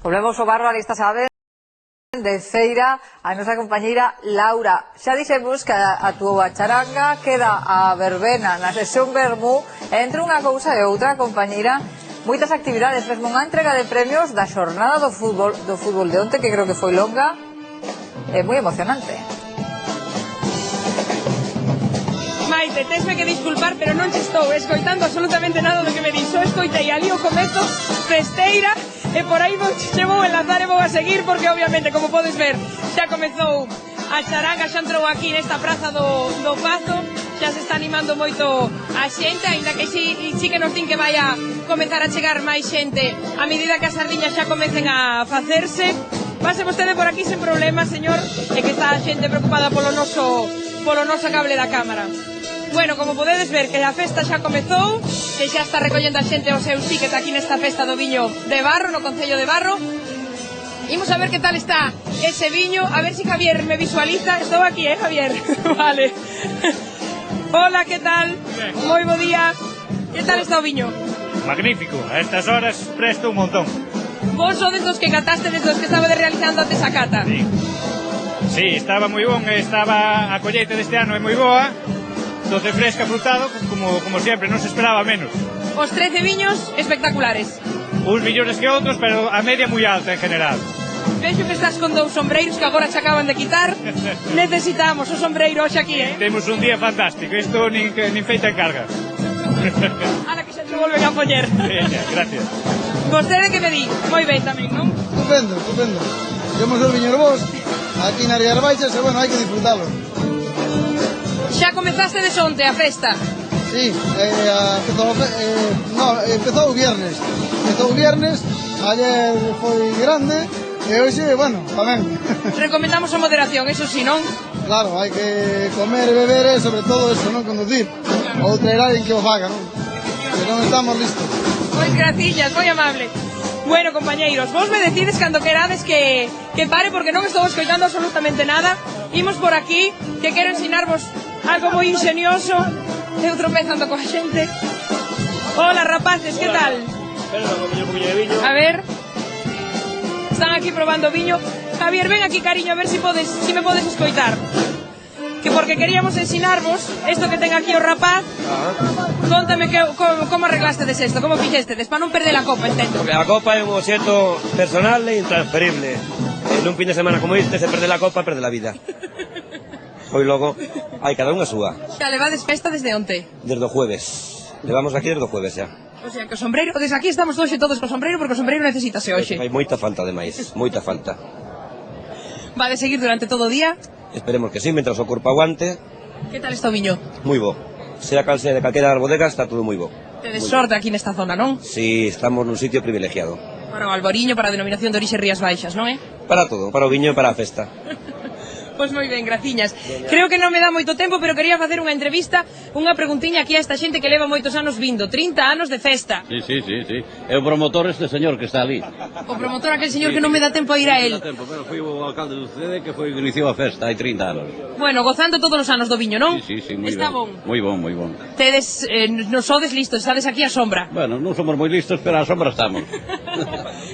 Volvemos ao barro, ali está, saben, de feira a nosa compañeira Laura. Xa dixemos que actuou a charanga, queda a verbena na sesión Vermú, entre unha cousa e outra, compañeira, moitas actividades, mesmo unha entrega de premios da xornada do fútbol de onte, que creo que foi longa e moi emocionante. Maite, tesme que disculpar, pero non che estou escoitando absolutamente nada do que me dixo. Escoitei ali o comezo, festeira, e por aí che vou enlazar e vou a seguir, porque obviamente, como podes ver, xa comezou a charanga, xa entrou aquí nesta praza do Pazo, xa se está animando moito a xente, aínda que sí que nos din que vai a comezar a chegar máis xente a medida que as sardiñas xa comecen a facerse. Pase vostede por aquí sen problema, señor, e que está a xente preocupada polo noso cable da cámara. Bueno, como podedes ver, que a festa xa comezou, que xa está recollendo a xente o seu ticket aquí nesta festa do viño de Barro, no Concello de Barro. Imos a ver que tal está ese viño, a ver si Javier me visualiza. Estou aquí, Javier? Vale. Hola, que tal? Moi bo día. Que tal está o viño? Magnífico, a estas horas presto un montón. Vos sodes dos que cataste, dos que estaba realizando antes a cata. Sí, estaba moi bon, estaba a colleita deste ano é moi boa, doce fresca, frutado, como sempre, non se esperaba menos. Os 13 viños espectaculares. Uns millores que outros, pero a media moi alta en general. Vexo que estás con dous sombreiros que agora se acaban de quitar. Necesitamos o sombreiro hoxe aquí, Temos un día fantástico, isto nin feita en carga. Ala que xa se volven a poñer. Gracias. Vostede que me di? Moi ben tamén, non? Estupendo, estupendo. Temos os viños bons aquí na Rías Baixas e, bueno, hai que disfrutalo. Xa comezaste de onte a festa? Sí, empezou o viernes. Ayer foi grande e hoxe, bueno, tamén. Recomendamos a moderación, eso sí, non? Claro, hai que comer e beber e, sobre todo, eso, non conducir. Ou traer alguén que o faga, non? Que non estamos listos. Pois graciñas, moi amable. Bueno, compañeiros, vos me decides cando querades que pare, porque non estou escoitando absolutamente nada. Imos por aquí, que quero ensinarvos algo moi ingenioso. Eu tropezando coa xente. Hola, rapaces, que tal? A ver. Están aquí probando viño. Javier, ven aquí, cariño, a ver si me podes escoitar. Que porque queríamos ensinarvos esto que ten aquí o rapaz. Contame como arreglastedes esto, como fixestedes, para non perder a copa, entendo. Porque a copa é un obxecto personal e intransferible. En un fin de semana como este, se perde a copa, perde a vida. Pois logo, hai cada unha súa. Xa levades festa desde onte? Desde o jueves. Levamos aquí desde o jueves xa. O sea, que o sombreiro, desde aquí estamos hoxe todos co sombreiro, porque o sombreiro necesitase hoxe. Hai moita falta, ademais, moita falta. Va de seguir durante todo o día? Esperemos que sí, mentras o corpo aguante. Que tal está o viño? Moi bo. Sea cal sea de calquera das bodegas, está todo moi bo. Tedes sorte aquí nesta zona, non? Si, estamos nun sitio privilegiado. Para o alboriño, para a denominación de orixe Rías Baixas, non é? Para todo, para o viño e para a festa. Pois moi ben, graciñas. Creo que non me dá moito tempo, pero quería facer unha entrevista, unha preguntiña aquí a esta xente que leva moitos anos vindo, 30 anos de festa. Sí. É o promotor este señor que está ali. O promotor, aquel señor que non me dá tempo a ir a él. Non me dá tempo, pero foi o alcalde do CEDE que foi que iniciou a festa hai 30 anos. Bueno, gozando todos os anos do viño, non? Sí, moi ben. Está bon. Moi bon. Tedes, non sodes listos, estades aquí á sombra. Bueno, non somos moi listos, pero á sombra estamos.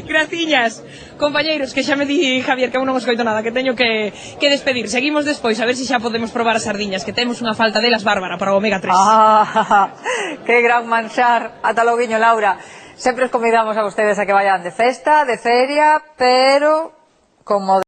Graciñas. Compañeiros, que xa me di Javier que eu non escoito nada, que teño que despedir. Seguimos despois, a ver se xa podemos probar as sardiñas, que temos unha falta delas bárbara para o omega 3. Que gran manxar. Ata loguiño, Laura. Sempre os convidamos a vostedes a que vayan de festa, de feria, pero como